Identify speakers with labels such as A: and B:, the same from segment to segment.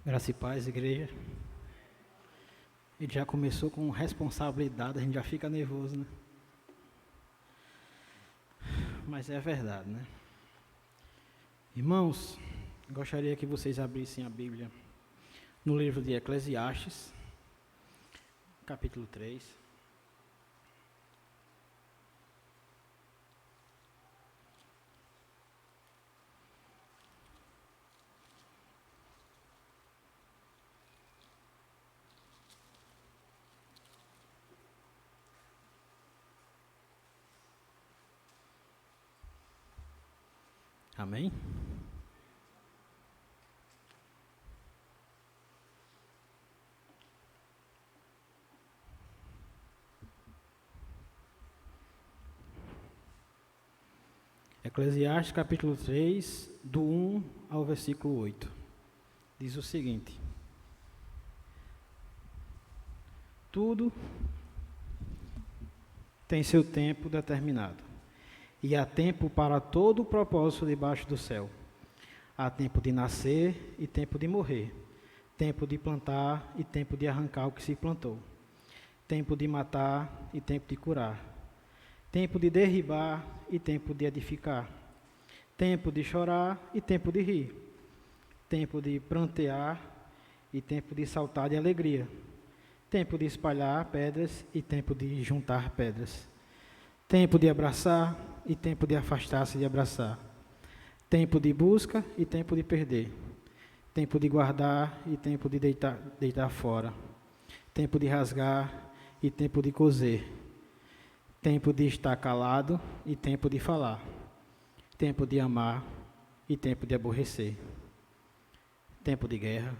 A: Graça e paz, igreja. Ele já começou com responsabilidade, a gente já fica nervoso, né? Mas é verdade, né? Irmãos, gostaria que vocês abrissem a Bíblia no livro de Eclesiastes, capítulo 3. Amém? Eclesiastes capítulo 3, do 1 ao versículo 8. Diz o seguinte: tudo tem seu tempo determinado, e há tempo para todo o propósito debaixo do céu. Há tempo de nascer e tempo de morrer, tempo de plantar e tempo de arrancar o que se plantou, tempo de matar e tempo de curar, tempo de derribar e tempo de edificar, tempo de chorar e tempo de rir, tempo de prantear e tempo de saltar de alegria, tempo de espalhar pedras e tempo de juntar pedras, tempo de abraçar e tempo de afastar-se de abraçar, tempo de busca e tempo de perder, tempo de guardar e tempo de deitar fora, tempo de rasgar e tempo de coser, tempo de estar calado e tempo de falar, tempo de amar e tempo de aborrecer, tempo de guerra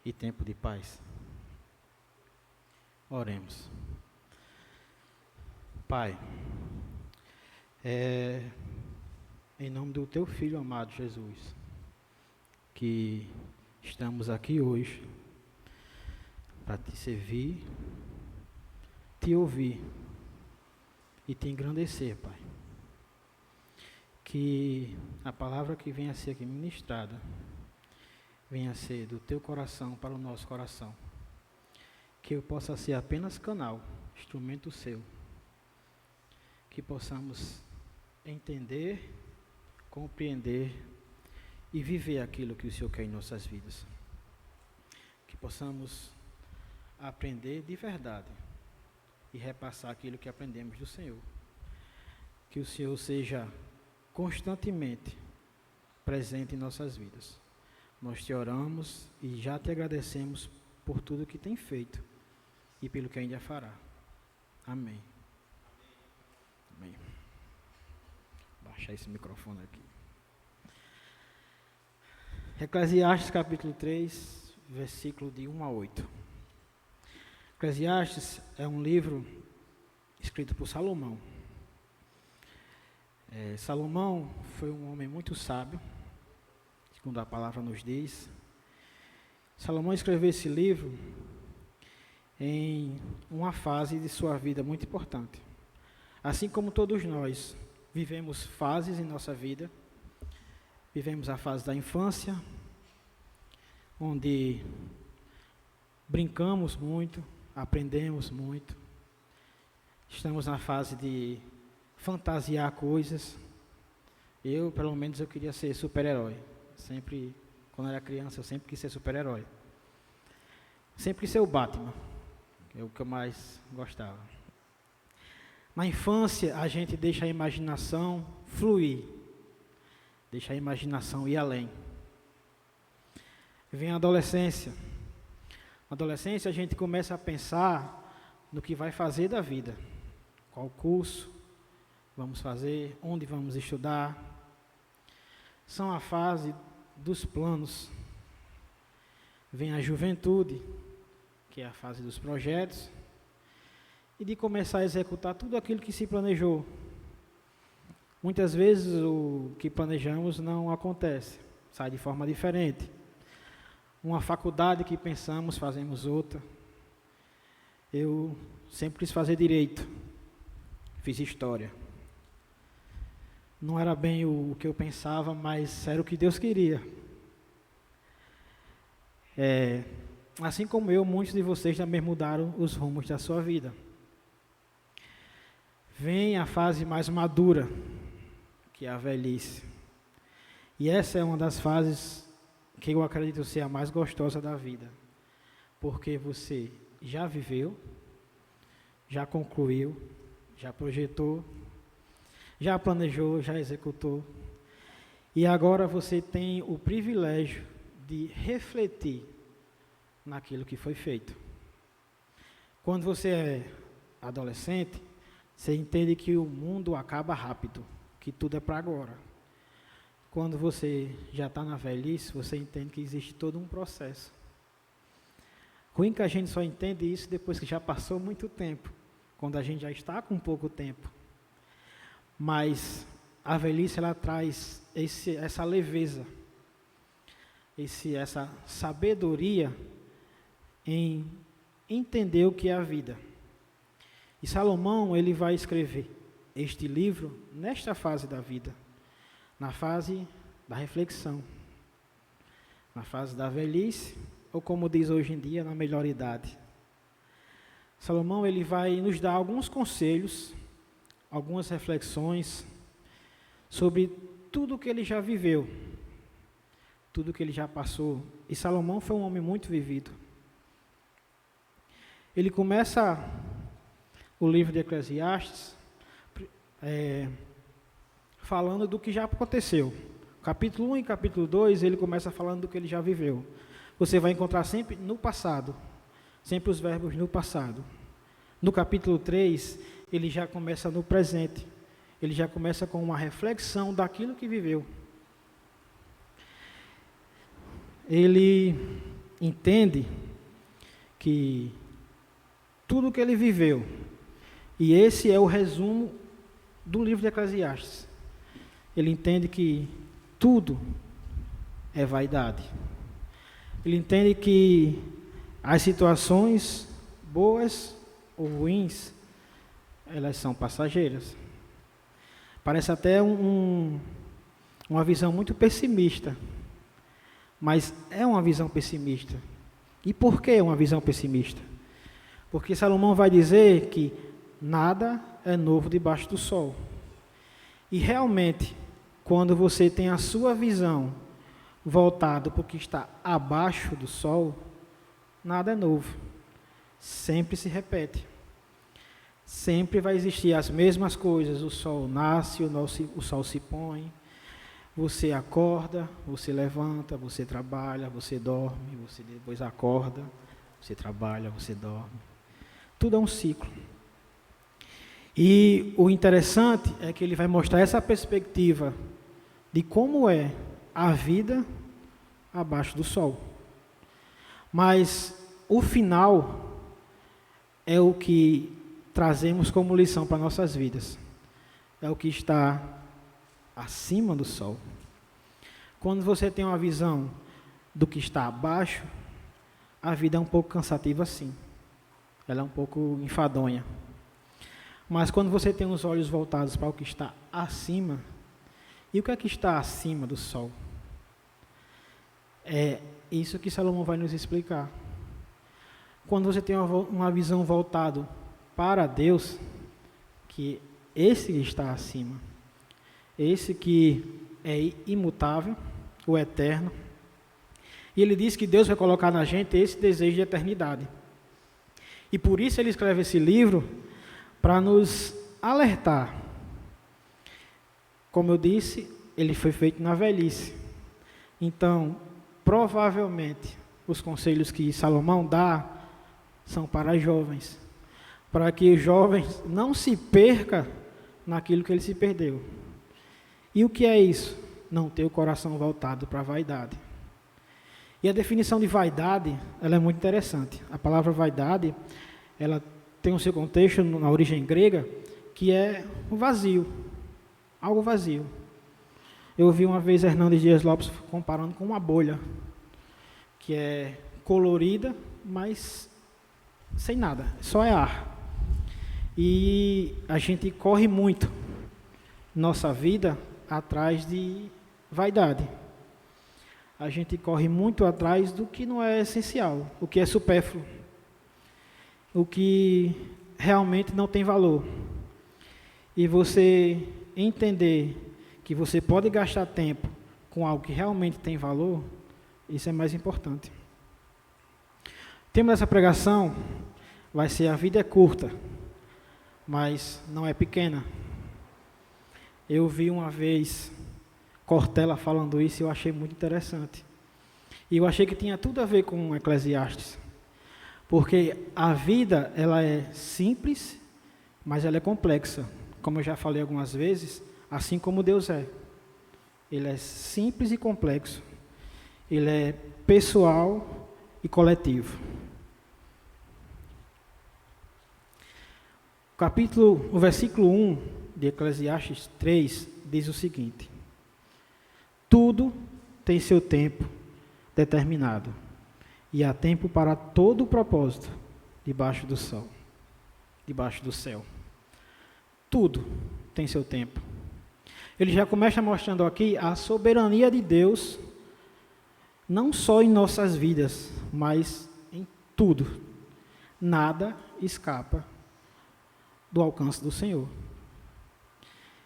A: e tempo de paz. Oremos. Pai, em nome do Teu Filho amado Jesus, que estamos aqui hoje para Te servir, Te ouvir e Te engrandecer, Pai. Que a palavra que venha a ser aqui ministrada, venha a ser do Teu coração para o nosso coração. Que eu possa ser apenas canal, instrumento Seu. Que possamos entender, compreender e viver aquilo que o Senhor quer em nossas vidas. Que possamos aprender de verdade e repassar aquilo que aprendemos do Senhor. Que o Senhor seja constantemente presente em nossas vidas. Nós Te oramos e já Te agradecemos por tudo que tem feito e pelo que ainda fará. Amém. Amém. Baixar esse microfone aqui. Eclesiastes capítulo 3, versículo de 1 a 8. Eclesiastes é um livro escrito por Salomão. Salomão foi um homem muito sábio, segundo a palavra nos diz. Salomão escreveu esse livro em uma fase de sua vida muito importante. Assim como todos nós vivemos fases em nossa vida, vivemos a fase da infância, onde brincamos muito, aprendemos muito. Estamos na fase de fantasiar coisas. Pelo menos, eu queria ser super-herói. Sempre, quando era criança, eu sempre quis ser super-herói. Sempre quis ser o Batman, que é o que eu mais gostava. Na infância, a gente deixa a imaginação fluir, deixa a imaginação ir além. Vem a adolescência. Na adolescência, a gente começa a pensar no que vai fazer da vida. Qual curso vamos fazer, onde vamos estudar. São a fase dos planos. Vem a juventude, que é a fase dos projetos, e de começar a executar tudo aquilo que se planejou. Muitas vezes o que planejamos não acontece, sai de forma diferente. Uma faculdade que pensamos, fazemos outra. Eu sempre quis fazer direito, fiz história. Não era bem o que eu pensava, mas era o que Deus queria. Assim como eu, muitos de vocês também mudaram os rumos da sua vida. Vem a fase mais madura, que é a velhice. E essa é uma das fases que eu acredito ser a mais gostosa da vida. Porque você já viveu, já concluiu, já projetou, já planejou, já executou. E agora você tem o privilégio de refletir naquilo que foi feito. Quando você é adolescente, você entende que o mundo acaba rápido, que tudo é para agora. Quando você já está na velhice, você entende que existe todo um processo. Ruim que a gente só entende isso depois que já passou muito tempo, quando a gente já está com pouco tempo. Mas a velhice, ela traz essa leveza, essa sabedoria em entender o que é a vida. E Salomão, ele vai escrever este livro nesta fase da vida, na fase da reflexão, na fase da velhice, ou como diz hoje em dia, na melhor idade. Salomão, ele vai nos dar alguns conselhos, algumas reflexões sobre tudo que ele já viveu, tudo que ele já passou. E Salomão foi um homem muito vivido. Ele começa o livro de Eclesiastes falando do que já aconteceu. Capítulo 1 e capítulo 2, ele começa falando do que ele já viveu. Você vai encontrar sempre no passado, sempre os verbos no passado. No capítulo 3, ele já começa no presente. Ele já começa com uma reflexão daquilo que viveu. Ele entende que tudo que ele viveu, e esse é o resumo do livro de Eclesiastes. Ele entende que tudo é vaidade. Ele entende que as situações boas ou ruins, elas são passageiras. Parece até uma visão muito pessimista, mas é uma visão pessimista. E por que uma visão pessimista? Porque Salomão vai dizer que nada é novo debaixo do sol. E realmente, quando você tem a sua visão voltada para o que está abaixo do sol, nada é novo. Sempre se repete. Sempre vai existir as mesmas coisas. O sol nasce, o sol se põe. Você acorda, você levanta, você trabalha, você dorme, você depois acorda, você trabalha, você dorme. Tudo é um ciclo. E o interessante é que ele vai mostrar essa perspectiva de como é a vida abaixo do sol. Mas o final é o que trazemos como lição para nossas vidas. É o que está acima do sol. Quando você tem uma visão do que está abaixo, a vida é um pouco cansativa sim. Ela é um pouco enfadonha. Mas quando você tem os olhos voltados para o que está acima, e o que é que está acima do sol? É isso que Salomão vai nos explicar. Quando você tem uma visão voltada para Deus, que esse está acima, esse que é imutável, o eterno, e ele diz que Deus vai colocar na gente esse desejo de eternidade. E por isso ele escreve esse livro, para nos alertar. Como eu disse, ele foi feito na velhice. Então, provavelmente, os conselhos que Salomão dá são para jovens, para que os jovens não se percam naquilo que ele se perdeu. E o que é isso? Não ter o coração voltado para a vaidade. E a definição de vaidade, ela é muito interessante. A palavra vaidade, ela tem o seu contexto na origem grega, que é o vazio, algo vazio. Eu ouvi uma vez Hernandes Dias Lopes comparando com uma bolha, que é colorida, mas sem nada, só é ar. E a gente corre muito, nossa vida, atrás de vaidade. a gente corre muito atrás do que não é essencial, o que é supérfluo, o que realmente não tem valor. E você entender que você pode gastar tempo com algo que realmente tem valor, isso é mais importante. O tema dessa pregação vai ser: a vida é curta, mas não é pequena. Eu vi uma vez Cortella falando isso e eu achei muito interessante. E eu achei que tinha tudo a ver com Eclesiastes. Porque a vida, ela é simples, mas ela é complexa. Como eu já falei algumas vezes, assim como Deus é. Ele é simples e complexo. Ele é pessoal e coletivo. O versículo 1 de Eclesiastes 3 diz o seguinte: tudo tem seu tempo determinado, e há tempo para todo o propósito debaixo do sol, debaixo do céu. Tudo tem seu tempo. Ele já começa mostrando aqui a soberania de Deus, não só em nossas vidas, mas em tudo. Nada escapa do alcance do Senhor.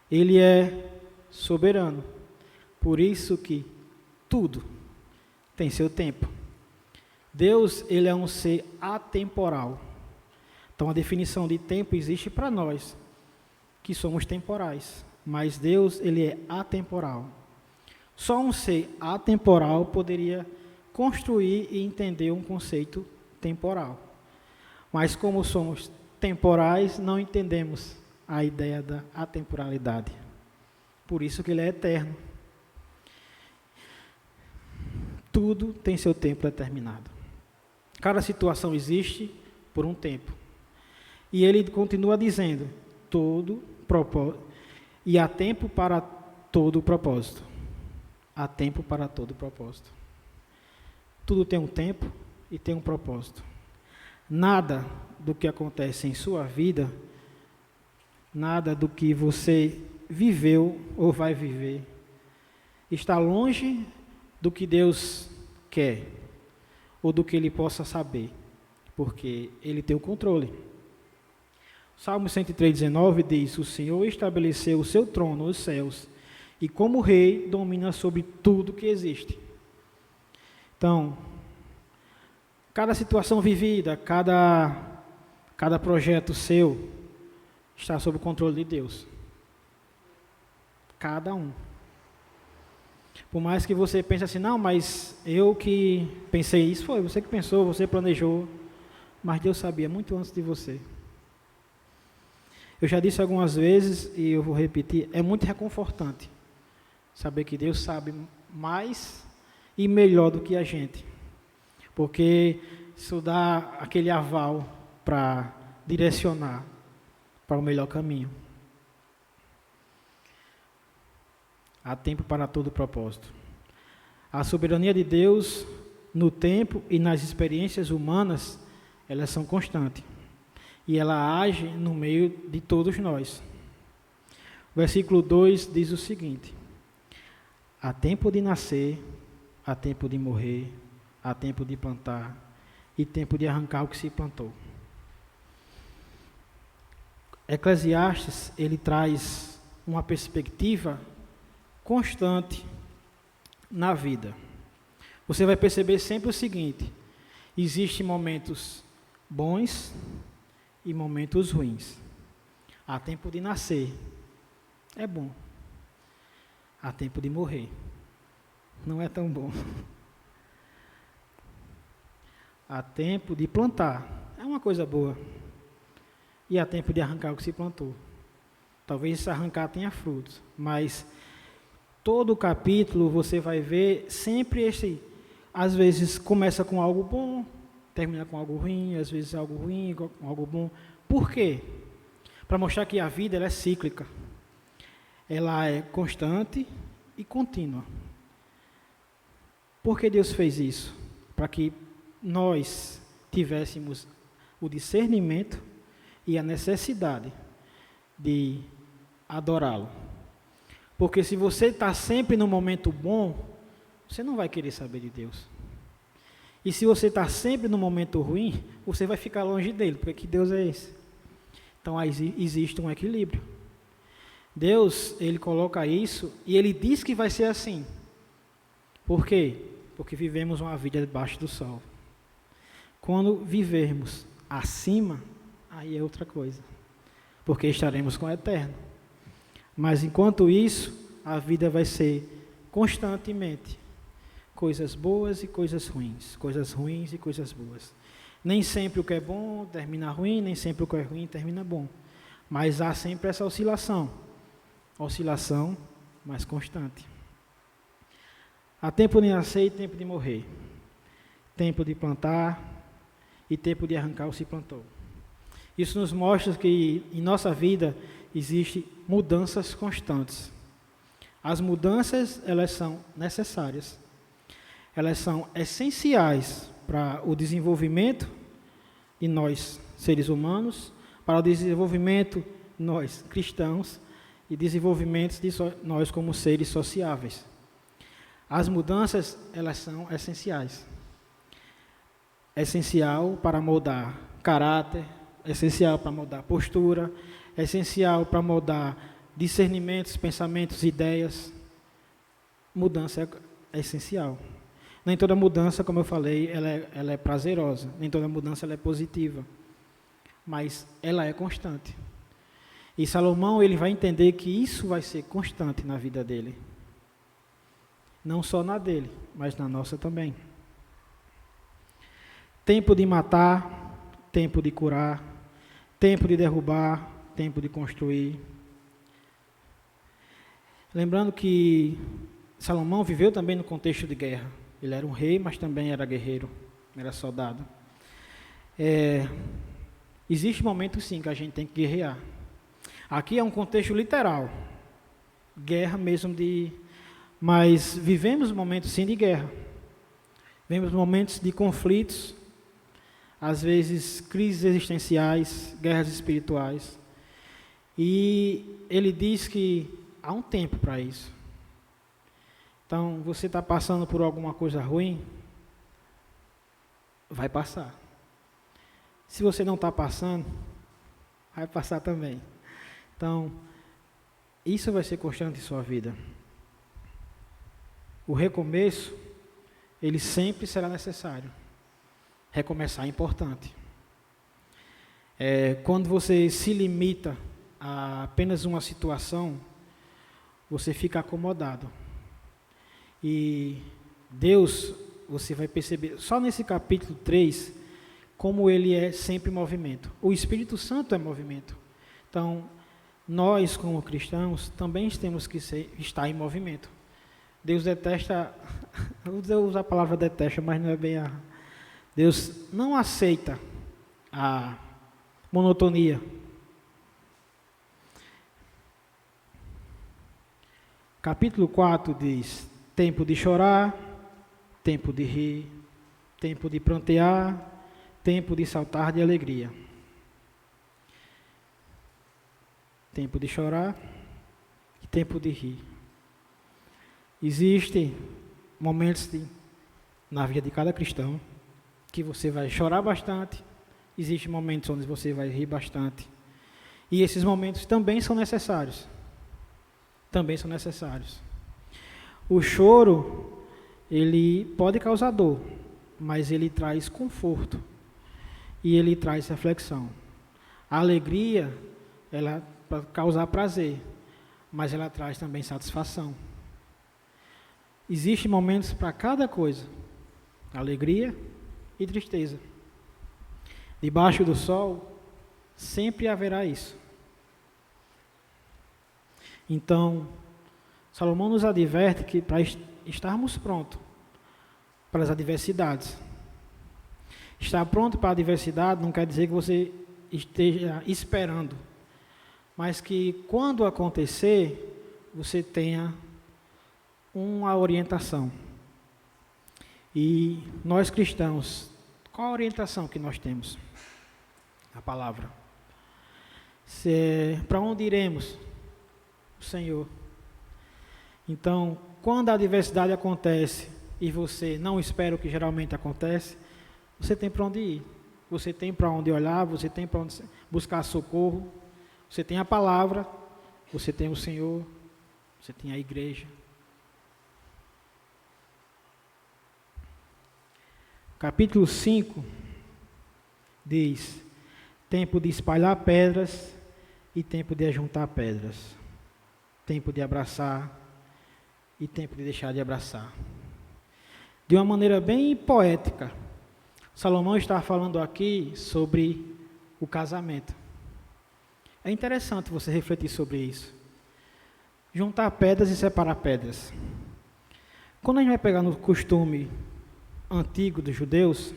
A: Ele é soberano, por isso que tudo tem seu tempo. Deus, ele é um ser atemporal. Então a definição de tempo existe para nós, que somos temporais, mas Deus, ele é atemporal. Só um ser atemporal poderia construir e entender um conceito temporal. Mas como somos temporais, não entendemos a ideia da atemporalidade. Por isso que ele é eterno. Tudo tem seu tempo determinado. Cada situação existe por um tempo. E ele continua dizendo: todo propósito. E há tempo para todo propósito. Há tempo para todo propósito. Tudo tem um tempo e tem um propósito. Nada do que acontece em sua vida, nada do que você viveu ou vai viver, está longe do que Deus quer, ou do que Ele possa saber, porque Ele tem o controle. Salmo 103:19 diz: o Senhor estabeleceu o seu trono nos céus, e como rei domina sobre tudo que existe. Então, cada situação vivida, cada projeto seu, está sob o controle de Deus. Cada um. Por mais que você pense assim: não, mas eu que pensei isso, foi você que pensou, você planejou, mas Deus sabia muito antes de você. Eu já disse algumas vezes e eu vou repetir, é muito reconfortante saber que Deus sabe mais e melhor do que a gente, porque isso dá aquele aval para direcionar para o melhor caminho. Há tempo para todo propósito. A soberania de Deus no tempo e nas experiências humanas, elas são constantes. E ela age no meio de todos nós. O versículo 2 diz o seguinte: há tempo de nascer, há tempo de morrer, há tempo de plantar e tempo de arrancar o que se plantou. Eclesiastes, ele traz uma perspectiva constante na vida. Você vai perceber sempre o seguinte: existem momentos bons e momentos ruins. Há tempo de nascer, é bom. Há tempo de morrer, não é tão bom. Há tempo de plantar, é uma coisa boa. E há tempo de arrancar o que se plantou. Talvez esse arrancar tenha frutos, mas todo o capítulo você vai ver sempre às vezes começa com algo bom, termina com algo ruim, às vezes algo ruim, com algo bom. Por quê? Para mostrar que a vida ela é cíclica. Ela é constante e contínua. Por que Deus fez isso? Para que nós tivéssemos o discernimento e a necessidade de adorá-lo. Porque se você está sempre no momento bom, você não vai querer saber de Deus. E se você está sempre no momento ruim, você vai ficar longe dele, porque que Deus é esse? Então existe um equilíbrio. Deus, ele coloca isso e ele diz que vai ser assim. Por quê? Porque vivemos uma vida debaixo do sol. Quando vivermos acima, aí é outra coisa. Porque estaremos com o Eterno. Mas enquanto isso, a vida vai ser constantemente coisas boas e coisas ruins e coisas boas. Nem sempre o que é bom termina ruim, nem sempre o que é ruim termina bom. Mas há sempre essa oscilação mais constante. Há tempo de nascer e tempo de morrer. Tempo de plantar e tempo de arrancar o que se plantou. Isso nos mostra que em nossa vida existem mudanças constantes. As mudanças, elas são necessárias. Elas são essenciais para o desenvolvimento de nós, seres humanos, para o desenvolvimento de nós, cristãos, e desenvolvimento de nós como seres sociáveis. As mudanças, elas são essenciais. Essencial para moldar caráter, essencial para moldar postura, essencial para moldar discernimentos, pensamentos, ideias. Mudança é essencial. Nem toda mudança, como eu falei, ela é prazerosa. Nem toda mudança ela é positiva. Mas ela é constante. E Salomão, ele vai entender que isso vai ser constante na vida dele. Não só na dele, mas na nossa também. Tempo de matar, tempo de curar, tempo de derrubar, tempo de construir. Lembrando que Salomão viveu também no contexto de guerra. Ele era um rei, mas também era guerreiro, era soldado. Existe momentos sim que a gente tem que guerrear. Aqui é um contexto literal, guerra mesmo mas vivemos momentos sim de guerra. Vivemos momentos de conflitos, às vezes crises existenciais, guerras espirituais. E ele diz que há um tempo para isso. Então, você está passando por alguma coisa ruim, vai passar. Se você não está passando, vai passar também. Então, isso vai ser constante em sua vida. O recomeço, ele sempre será necessário. Recomeçar é importante. Quando você se limita a apenas uma situação, você fica acomodado. E Deus, você vai perceber, só nesse capítulo 3, como ele é sempre movimento. O Espírito Santo é movimento. Então, nós, como cristãos, também temos que estar em movimento. Deus detesta, eu vou usar a palavra detesta, mas não é bem a... Deus não aceita a monotonia. Capítulo 4 diz: tempo de chorar, tempo de rir, tempo de prantear, tempo de saltar de alegria. Tempo de chorar e tempo de rir. Existem momentos na vida de cada cristão que você vai chorar bastante, existem momentos onde você vai rir bastante. E esses momentos também são necessários. Também são necessários. O choro, ele pode causar dor, mas ele traz conforto e ele traz reflexão. A alegria, ela pode causar prazer, mas ela traz também satisfação. Existem momentos para cada coisa, alegria e tristeza. Debaixo do sol, sempre haverá isso. Então, Salomão nos adverte que para estarmos prontos para as adversidades. Estar pronto para a adversidade não quer dizer que você esteja esperando, mas que quando acontecer, você tenha uma orientação. E nós cristãos, qual a orientação que nós temos? A palavra. Para onde iremos? O Senhor. Então, quando a adversidade acontece e você não espera o que geralmente acontece, você tem para onde ir, você tem para onde olhar, você tem para onde buscar socorro, você tem a palavra, você tem o Senhor, você tem a igreja. Capítulo 5 diz: tempo de espalhar pedras e tempo de ajuntar pedras, tempo de abraçar e tempo de deixar de abraçar. De uma maneira bem poética, Salomão está falando aqui sobre o casamento. É interessante você refletir sobre isso. Juntar pedras e separar pedras. Quando a gente vai pegar no costume antigo dos judeus,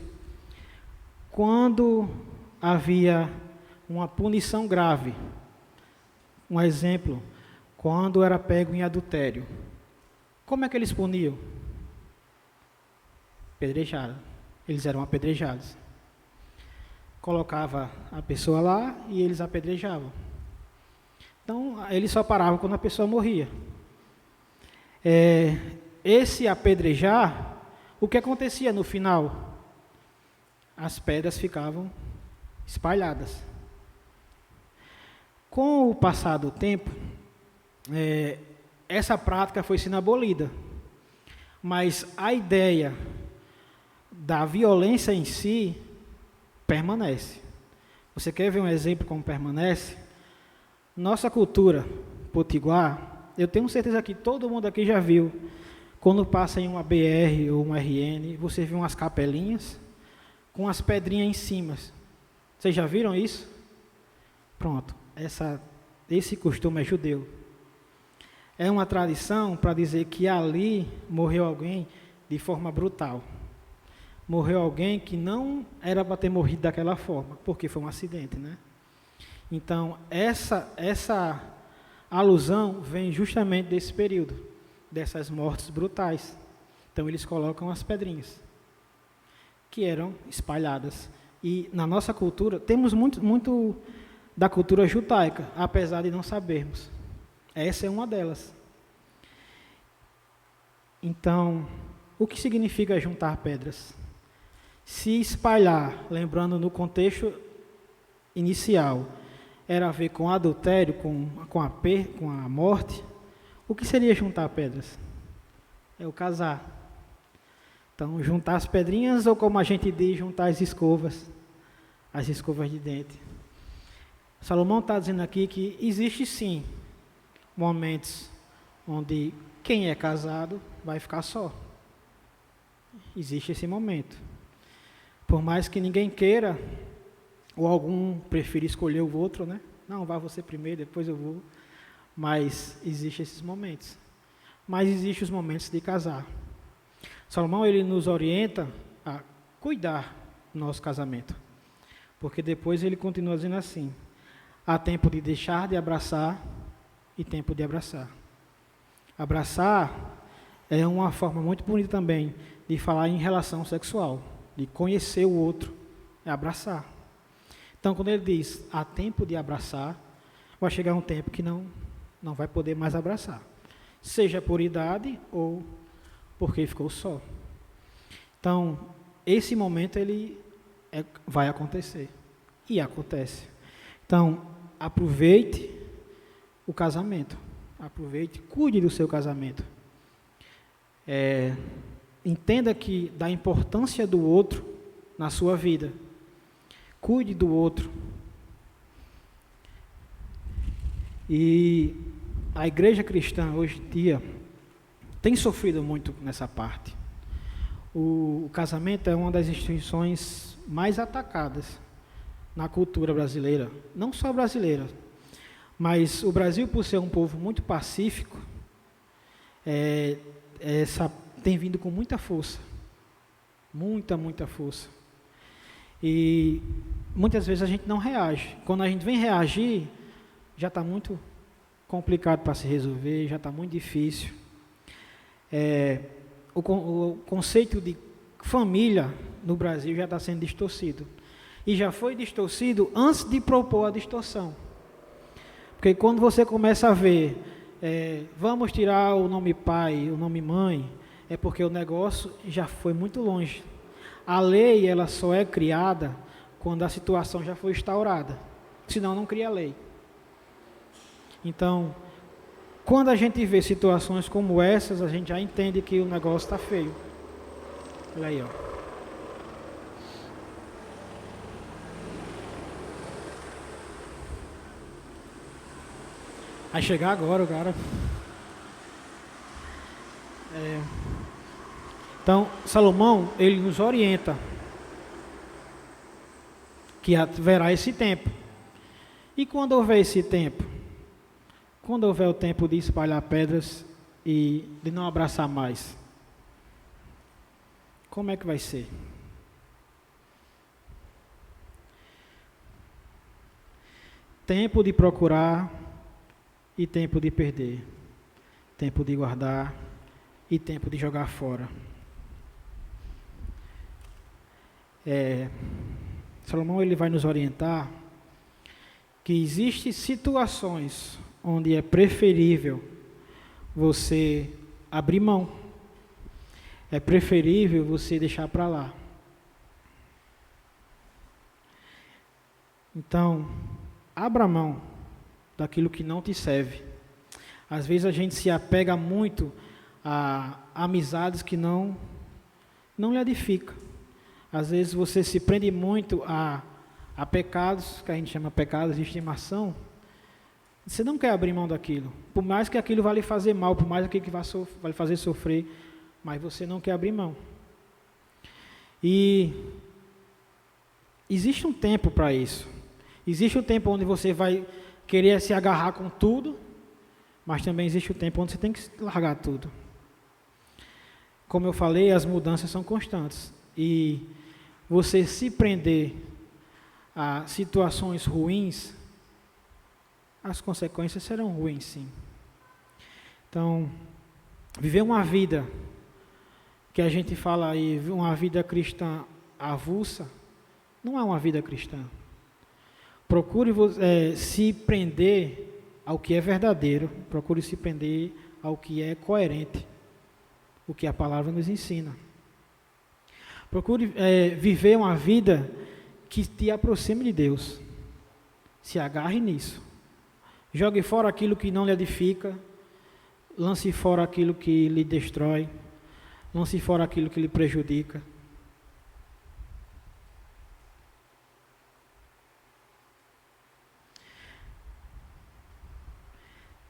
A: quando havia uma punição grave, um exemplo, quando era pego em adultério, como é que eles puniam? Apedrejada. Eles eram apedrejados. Colocava a pessoa lá e eles apedrejavam. Então, eles só paravam quando a pessoa morria. Esse apedrejar, o que acontecia no final? As pedras ficavam espalhadas. Com o passar do tempo, essa prática foi sendo abolida. Mas a ideia da violência em si permanece. Você quer ver um exemplo como permanece? Nossa cultura potiguar, eu tenho certeza que todo mundo aqui já viu, quando passa em uma BR ou uma RN, você vê umas capelinhas com as pedrinhas em cima. Vocês já viram isso? Pronto, esse costume é judeu. É uma tradição para dizer que ali morreu alguém de forma brutal. Morreu alguém que não era para ter morrido daquela forma, porque foi um acidente, né? Então, essa alusão vem justamente desse período, dessas mortes brutais. Então, eles colocam as pedrinhas, que eram espalhadas. E na nossa cultura, temos muito da cultura judaica, apesar de não sabermos. Essa é uma delas. Então, o que significa juntar pedras? Se espalhar, lembrando no contexto inicial, era a ver com adultério, com a morte, o que seria juntar pedras? É o casar. Então, juntar as pedrinhas, ou como a gente diz, juntar as escovas de dente. Salomão está dizendo aqui que existe sim momentos onde quem é casado vai ficar só. Existe esse momento. Por mais que ninguém queira, ou algum prefira escolher o outro, né? Não, vá você primeiro, depois eu vou. Mas existem esses momentos. Mas existem os momentos de casar. Salomão, ele nos orienta a cuidar do nosso casamento. Porque depois ele continua dizendo assim: há tempo de deixar de abraçar e tempo de abraçar. Abraçar é uma forma muito bonita também de falar em relação sexual, de conhecer o outro, é abraçar. Então, quando ele diz, há tempo de abraçar, vai chegar um tempo que não vai poder mais abraçar. Seja por idade ou porque ficou só. Então, esse momento vai acontecer. E acontece. Então, aproveite o casamento. Aproveite, cuide do seu casamento. Entenda que da importância do outro na sua vida. Cuide do outro. E a igreja cristã hoje em dia tem sofrido muito nessa parte. O casamento é uma das instituições mais atacadas na cultura brasileira, não só brasileira, mas o Brasil, por ser um povo muito pacífico, tem vindo com muita força, muita força. E muitas vezes a gente não reage. Quando a gente vem reagir, já está muito complicado para se resolver, já está muito difícil. O conceito de família no Brasil já está sendo distorcido. E já foi distorcido antes de propor a distorção. Porque quando você começa a ver, vamos tirar o nome pai, o nome mãe, é porque o negócio já foi muito longe. A lei, ela só é criada quando a situação já foi instaurada. Senão, não cria lei. Então, quando a gente vê situações como essas, a gente já entende que o negócio está feio. Olha aí, ó. Vai chegar agora o cara. Então, Salomão, ele nos orienta que haverá esse tempo. E quando houver esse tempo? Quando houver o tempo de espalhar pedras e de não abraçar mais? Como é que vai ser? Tempo de procurar e tempo de perder. Tempo de guardar e tempo de jogar fora. Salomão, ele vai nos orientar que existem situações onde é preferível você abrir mão. É preferível você deixar para lá. Então, abra mão daquilo que não te serve. Às vezes a gente se apega muito a amizades que não lhe edificam. Às vezes você se prende muito a pecados, que a gente chama pecados de estimação. Você não quer abrir mão daquilo. Por mais que aquilo vá lhe fazer mal, por mais que aquilo vai lhe fazer sofrer, mas você não quer abrir mão. E existe um tempo para isso. Existe um tempo onde você vai querer se agarrar com tudo, mas também existe o tempo onde você tem que largar tudo. Como eu falei, as mudanças são constantes. E você se prender a situações ruins, as consequências serão ruins, sim. Então, viver uma vida que a gente fala aí, uma vida cristã avulsa, não é uma vida cristã. Procure se prender ao que é verdadeiro, procure se prender ao que é coerente, o que a palavra nos ensina. Procure viver uma vida que te aproxime de Deus. Se agarre nisso. Jogue fora aquilo que não lhe edifica, lance fora aquilo que lhe destrói, lance fora aquilo que lhe prejudica.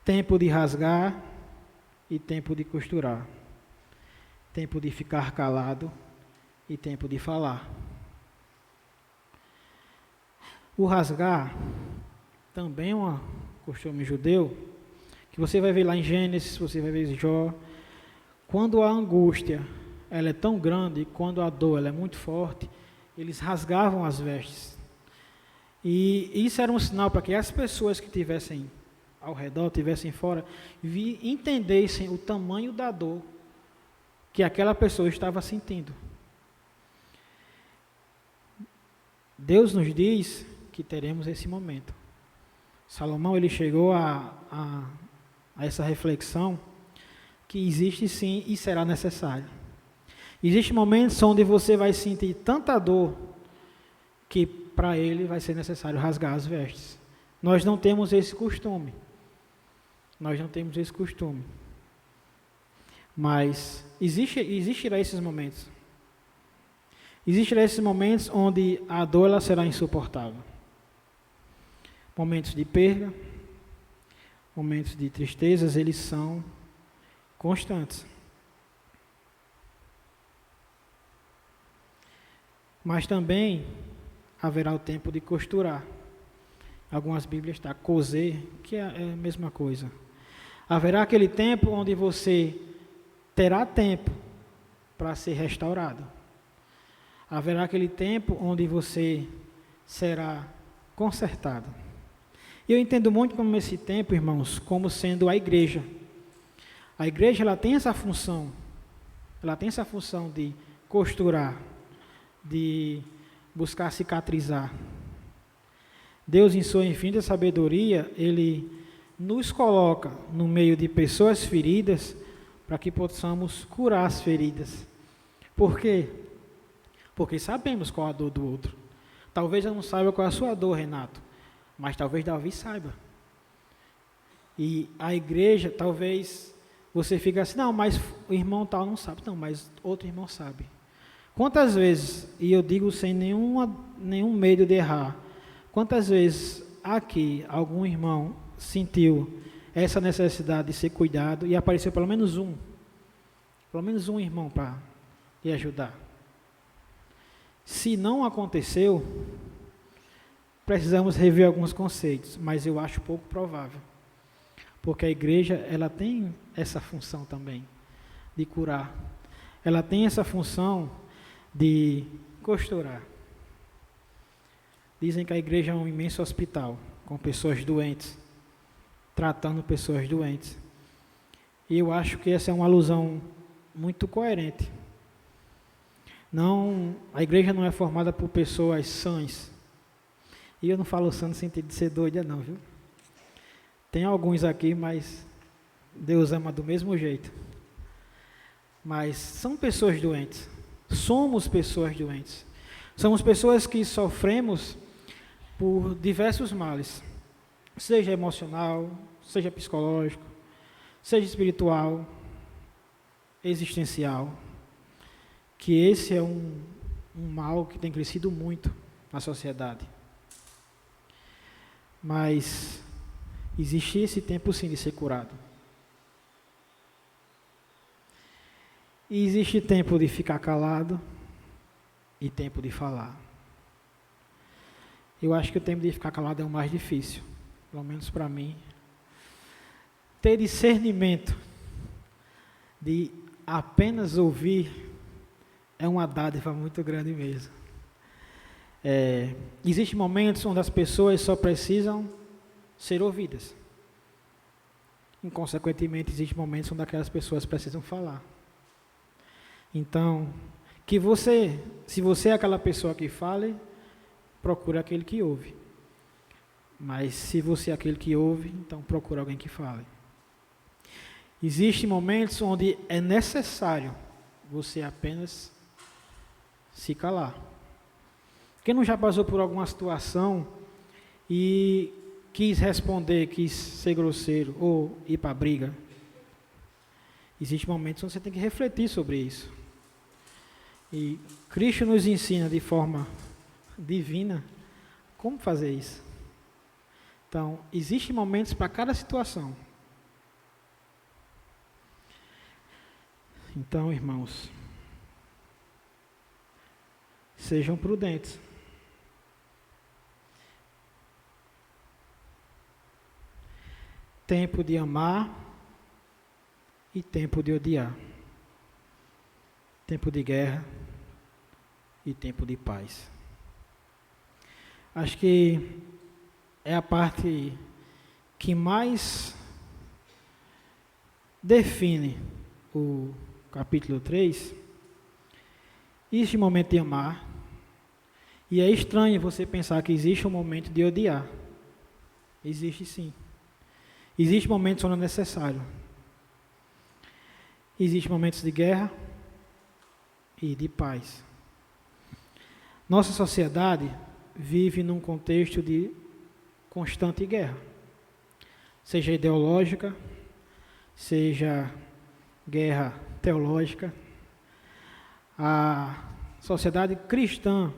A: Tempo de rasgar e tempo de costurar. Tempo de ficar calado e tempo de falar. O rasgar também é um costume judeu, que você vai ver lá em Gênesis, você vai ver em Jó. Quando a angústia ela é tão grande, quando a dor ela é muito forte, eles rasgavam as vestes. E isso era um sinal para que as pessoas que estivessem ao redor, estivessem fora, entendessem o tamanho da dor que aquela pessoa estava sentindo. Deus nos diz que teremos esse momento. Salomão, ele chegou a essa reflexão que existe sim e será necessário. Existem momentos onde você vai sentir tanta dor que para ele vai ser necessário rasgar as vestes. Nós não temos esse costume. Mas existirá esses momentos. Existirá esses momentos onde a dor ela será insuportável. Momentos de perda, momentos de tristezas, eles são constantes. Mas também haverá o tempo de costurar. Algumas Bíblias está coser, que é a mesma coisa. Haverá aquele tempo onde você terá tempo para ser restaurado. Haverá aquele tempo onde você será consertado. E eu entendo muito como esse tempo, irmãos, como sendo a igreja. A igreja ela tem essa função. Ela tem essa função de costurar, de buscar cicatrizar. Deus, em sua infinita sabedoria, Ele nos coloca no meio de pessoas feridas para que possamos curar as feridas. Por quê? Porque sabemos qual a dor do outro. Talvez eu não saiba qual é a sua dor, Renato, mas talvez Davi saiba. E a igreja, talvez você fique assim, não, mas o irmão tal não sabe. Não, mas outro irmão sabe. Quantas vezes, e eu digo sem nenhum medo de errar, quantas vezes aqui algum irmão sentiu essa necessidade de ser cuidado e apareceu pelo menos um irmão para lhe ajudar? Se não aconteceu, precisamos rever alguns conceitos, mas eu acho pouco provável, porque a igreja ela tem essa função também de curar, ela tem essa função de costurar. Dizem que a igreja é um imenso hospital com pessoas doentes, tratando pessoas doentes. E eu acho que essa é uma alusão muito coerente. Não, a igreja não é formada por pessoas sãs. E eu não falo sã no sentido de ser doida não, viu? Tem alguns aqui, mas Deus ama do mesmo jeito. Mas são pessoas doentes. Somos pessoas doentes. Somos pessoas que sofremos por diversos males, seja emocional, seja psicológico, seja espiritual, existencial, que esse é um mal que tem crescido muito na sociedade. Mas existe esse tempo sim de ser curado. E existe tempo de ficar calado e tempo de falar. Eu acho que o tempo de ficar calado é o mais difícil, pelo menos para mim. Ter discernimento de apenas ouvir é uma dádiva muito grande mesmo. Existem momentos onde as pessoas só precisam ser ouvidas. Inconsequentemente, existem momentos onde aquelas pessoas precisam falar. Então, se você é aquela pessoa que fale, procura aquele que ouve. Mas se você é aquele que ouve, então procura alguém que fale. Existem momentos onde é necessário você apenas se calar. Quem não já passou por alguma situação e quis responder, quis ser grosseiro ou ir para a briga? Existem momentos onde você tem que refletir sobre isso. E Cristo nos ensina de forma divina como fazer isso. Então, existem momentos para cada situação. Então, irmãos, sejam prudentes. Tempo de amar e tempo de odiar. Tempo de guerra e tempo de paz. Acho que é a parte que mais define o capítulo 3. Existe um momento de amar, e é estranho você pensar que existe um momento de odiar. Existe sim. Existem momentos onde é necessário. Existem momentos de guerra e de paz. Nossa sociedade vive num contexto de constante guerra, seja ideológica, seja guerra teológica. A sociedade cristã,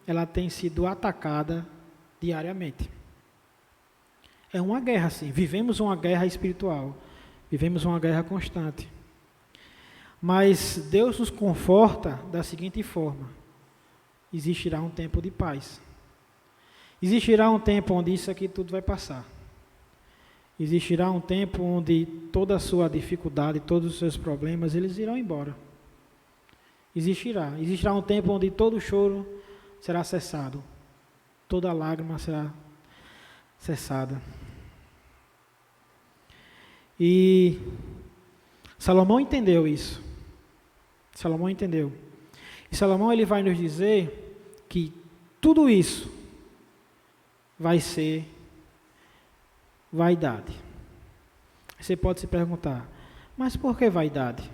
A: ela tem sido atacada diariamente. É uma guerra, sim. Vivemos uma guerra espiritual, vivemos uma guerra constante. Mas Deus nos conforta da seguinte forma: existirá um tempo de paz. Existirá um tempo onde isso aqui tudo vai passar. Existirá um tempo onde toda a sua dificuldade, todos os seus problemas, eles irão embora. Existirá um tempo onde todo choro será cessado. Toda lágrima será cessada. E Salomão entendeu isso. Salomão entendeu. E Salomão ele vai nos dizer que tudo isso vai ser vaidade. Você pode se perguntar, Mas por que vaidade?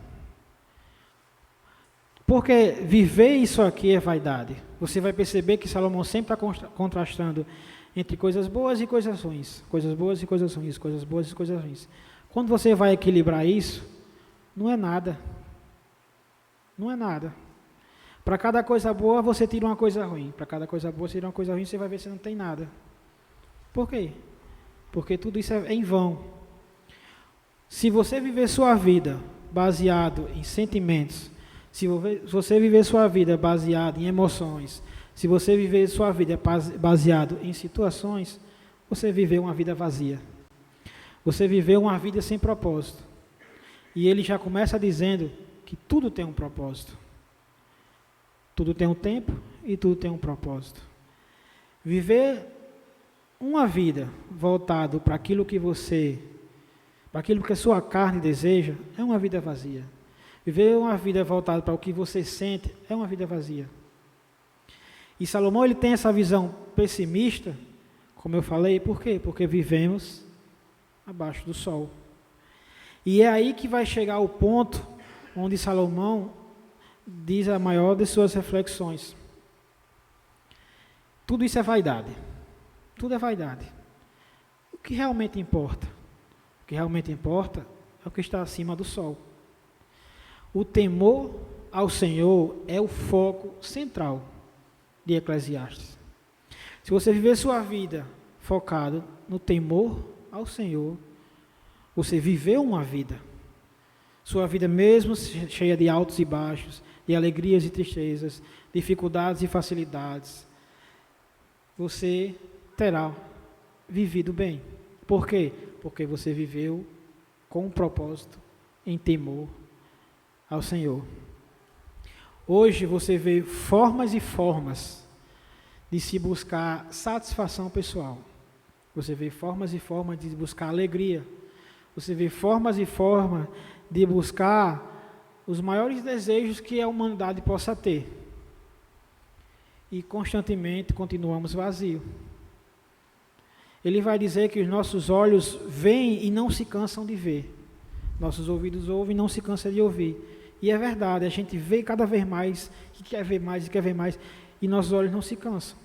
A: Porque viver isso aqui é vaidade. Você vai perceber que Salomão sempre está contrastando entre coisas boas e coisas ruins. Coisas boas e coisas ruins, coisas boas e coisas ruins. Quando você vai equilibrar isso, não é nada. Não é nada. Para cada coisa boa, você tira uma coisa ruim. Para cada coisa boa, você tira uma coisa ruim, você vai ver se não tem nada. Por quê? Porque tudo isso é em vão. Se você viver sua vida baseado em sentimentos, se você viver sua vida baseado em emoções, se você viver sua vida baseado em situações, você viveu uma vida vazia. Você viveu uma vida sem propósito. E ele já começa dizendo que tudo tem um propósito. Tudo tem um tempo e tudo tem um propósito. Viver uma vida voltado para aquilo que para aquilo que a sua carne deseja, é uma vida vazia. Viver uma vida voltada para o que você sente, é uma vida vazia. E Salomão, ele tem essa visão pessimista, como eu falei, por quê? Porque vivemos abaixo do sol. E é aí que vai chegar o ponto onde Salomão diz a maior de suas reflexões. Tudo isso é vaidade. Tudo é vaidade. O que realmente importa? O que realmente importa é o que está acima do sol. O temor ao Senhor é o foco central de Eclesiastes. Se você viver sua vida focado no temor ao Senhor, você viveu uma vida. Sua vida mesmo cheia de altos e baixos, de alegrias e tristezas, dificuldades e facilidades, você terá vivido bem. Por quê? Porque você viveu com um propósito, em temor ao Senhor. Hoje você vê formas e formas de se buscar satisfação pessoal. Você vê formas e formas de buscar alegria. Você vê formas e formas de buscar os maiores desejos que a humanidade possa ter. E constantemente continuamos vazios. Ele vai dizer que os nossos olhos veem e não se cansam de ver. Nossos ouvidos ouvem e não se cansam de ouvir. E é verdade, a gente vê cada vez mais, e quer ver mais, e quer ver mais, e nossos olhos não se cansam.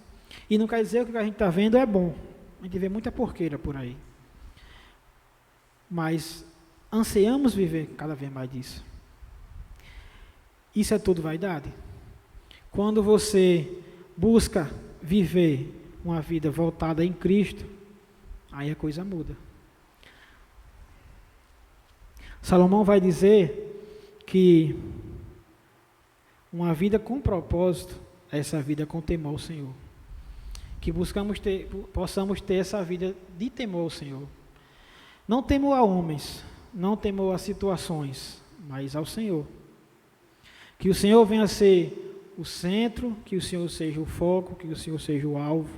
A: E não quer dizer que o que a gente está vendo é bom. A gente vê muita porqueira por aí. Mas ansiamos viver cada vez mais disso. Isso é tudo vaidade. Quando você busca viver uma vida voltada em Cristo, aí a coisa muda. Salomão vai dizer que uma vida com propósito é essa vida com temor ao Senhor. Que possamos ter essa vida de temor ao Senhor. Não temor a homens, não temor a situações, mas ao Senhor. Que o Senhor venha a ser o centro, que o Senhor seja o foco, que o Senhor seja o alvo,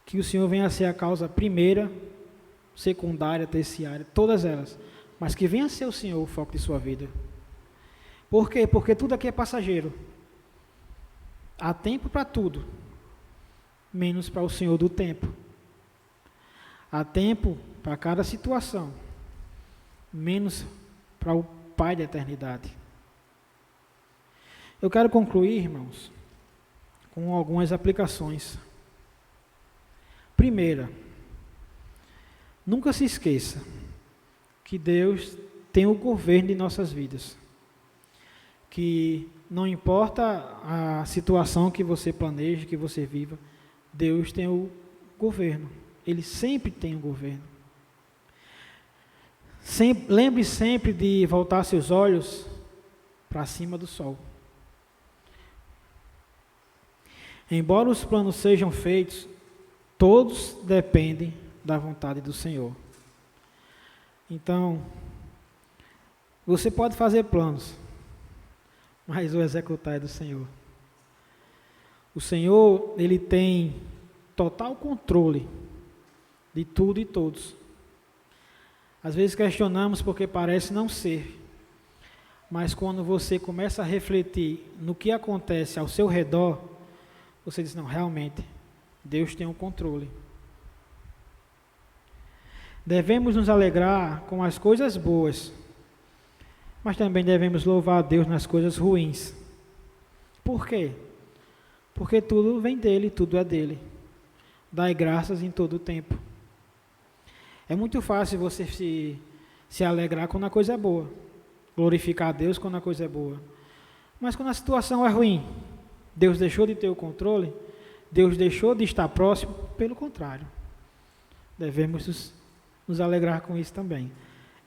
A: que o Senhor venha a ser a causa primeira, secundária, terciária, todas elas, mas que venha a ser o Senhor o foco de sua vida. Por quê? Porque tudo aqui é passageiro. Há tempo para tudo, menos para o Senhor do tempo. Há tempo para cada situação, menos para o Pai da eternidade. Eu quero concluir, irmãos, com algumas aplicações. Primeira, nunca se esqueça que Deus tem o governo de nossas vidas. Que não importa a situação que você planeje, que você viva, Deus tem o governo. Ele sempre tem o governo. Lembre sempre de voltar seus olhos para cima do sol. Embora os planos sejam feitos, todos dependem da vontade do Senhor. Então, você pode fazer planos, mas o executar é do Senhor. O Senhor, Ele tem total controle de tudo e todos. Às vezes questionamos porque parece não ser, mas quando você começa a refletir no que acontece ao seu redor, você diz, não, realmente, Deus tem o controle. Devemos nos alegrar com as coisas boas, mas também devemos louvar a Deus nas coisas ruins. Por quê? Porque tudo vem dele, tudo é dele. Dai graças em todo o tempo. É muito fácil você se alegrar quando a coisa é boa, glorificar a Deus quando a coisa é boa. Mas quando a situação é ruim, Deus deixou de ter o controle, Deus deixou de estar próximo, pelo contrário. Devemos nos alegrar com isso também.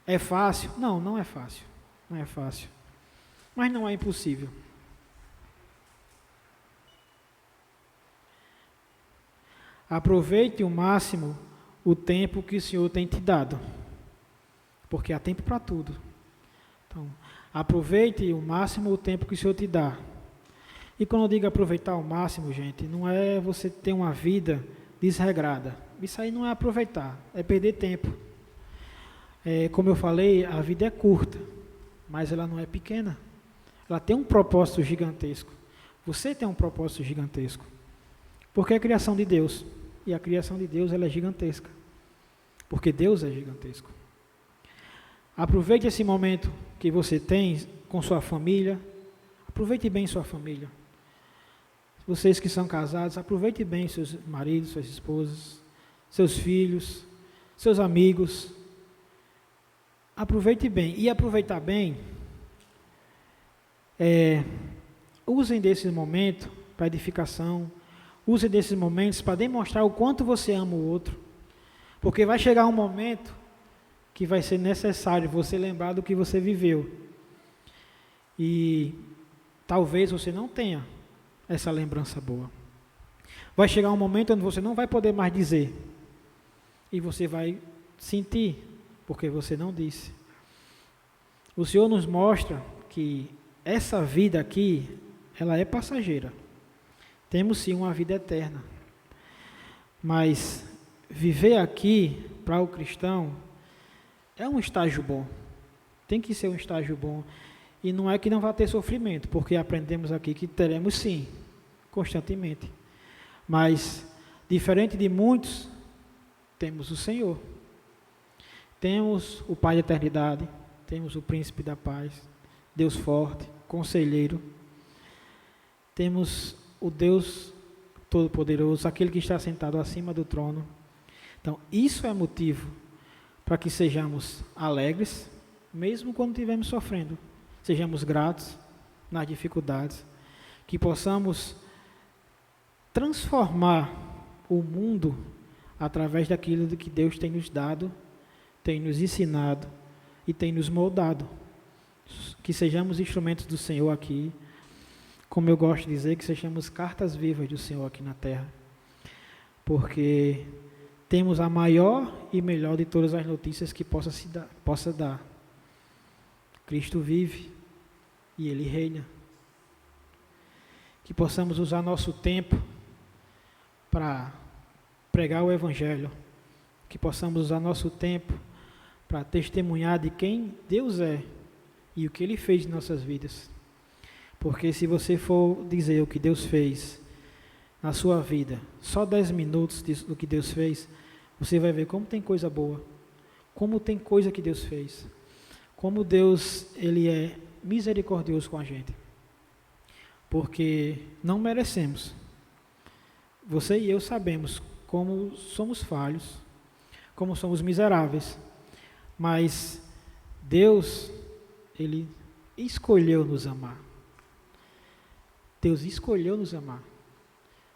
A: É fácil? Não, não é fácil. Não é fácil. Mas não é impossível. Aproveite o máximo o tempo que o Senhor tem te dado. Porque há tempo para tudo. Então, aproveite o máximo o tempo que o Senhor te dá. E quando eu digo aproveitar ao máximo, gente, não é você ter uma vida desregrada. Isso aí não é aproveitar, é perder tempo. Como eu falei, a vida é curta, mas ela não é pequena. Ela tem um propósito gigantesco. Você tem um propósito gigantesco. Porque é a criação de Deus. E a criação de Deus ela é gigantesca. Porque Deus é gigantesco. Aproveite esse momento que você tem com sua família. Aproveite bem sua família. Vocês que são casados, aproveite bem seus maridos, suas esposas, seus filhos, seus amigos. Aproveite bem. E aproveitar bem, usem desse momento para edificação. Use desses momentos para demonstrar o quanto você ama o outro. Porque vai chegar um momento que vai ser necessário você lembrar do que você viveu. E talvez você não tenha essa lembrança boa. Vai chegar um momento onde você não vai poder mais dizer. E você vai sentir, porque você não disse. O Senhor nos mostra que essa vida aqui, ela é passageira. Temos sim uma vida eterna. Mas viver aqui, para o cristão, é um estágio bom. Tem que ser um estágio bom. E não é que não vai ter sofrimento, porque aprendemos aqui que teremos sim, constantemente. Mas, diferente de muitos, temos o Senhor. Temos o Pai da eternidade, temos o Príncipe da paz, Deus forte, conselheiro. Temos o Deus Todo-Poderoso, aquele que está sentado acima do trono. Então, isso é motivo para que sejamos alegres, mesmo quando estivermos sofrendo. Sejamos gratos nas dificuldades, que possamos transformar o mundo através daquilo que Deus tem nos dado, tem nos ensinado e tem nos moldado. Que sejamos instrumentos do Senhor aqui, como eu gosto de dizer, que sejamos cartas vivas do Senhor aqui na terra, porque temos a maior e melhor de todas as notícias que possa dar. Cristo vive e Ele reina. Que possamos usar nosso tempo para pregar o Evangelho, que possamos usar nosso tempo para testemunhar de quem Deus é e o que Ele fez em nossas vidas. Porque se você for dizer o que Deus fez na sua vida, só 10 minutos do que Deus fez, você vai ver como tem coisa boa, como tem coisa que Deus fez, como Deus Ele é misericordioso com a gente. Porque não merecemos. Você e eu sabemos como somos falhos, como somos miseráveis, mas Deus, Ele escolheu nos amar. Deus escolheu nos amar.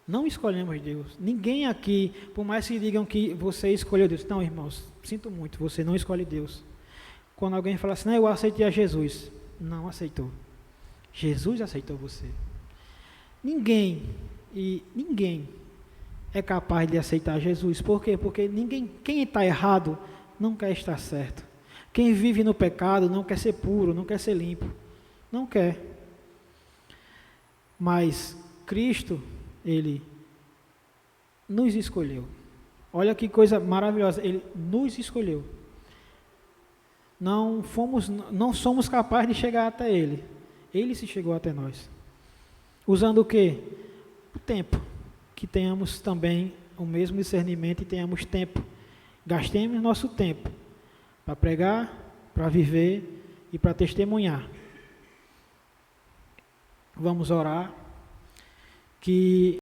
A: Não escolhemos Deus. Ninguém aqui, por mais que digam que você escolheu Deus. Não, irmãos, sinto muito, você não escolhe Deus. Quando alguém fala assim, não, eu aceitei a Jesus. Não aceitou. Jesus aceitou você. Ninguém é capaz de aceitar Jesus. Por quê? Porque quem está errado não quer estar certo. Quem vive no pecado não quer ser puro, não quer ser limpo. Não quer. Mas Cristo, Ele nos escolheu. Olha que coisa maravilhosa, Ele nos escolheu. Não somos capazes de chegar até Ele. Ele se chegou até nós. Usando o quê? O tempo. Que tenhamos também o mesmo discernimento e tenhamos tempo. Gastemos nosso tempo para pregar, para viver e para testemunhar. Vamos orar, que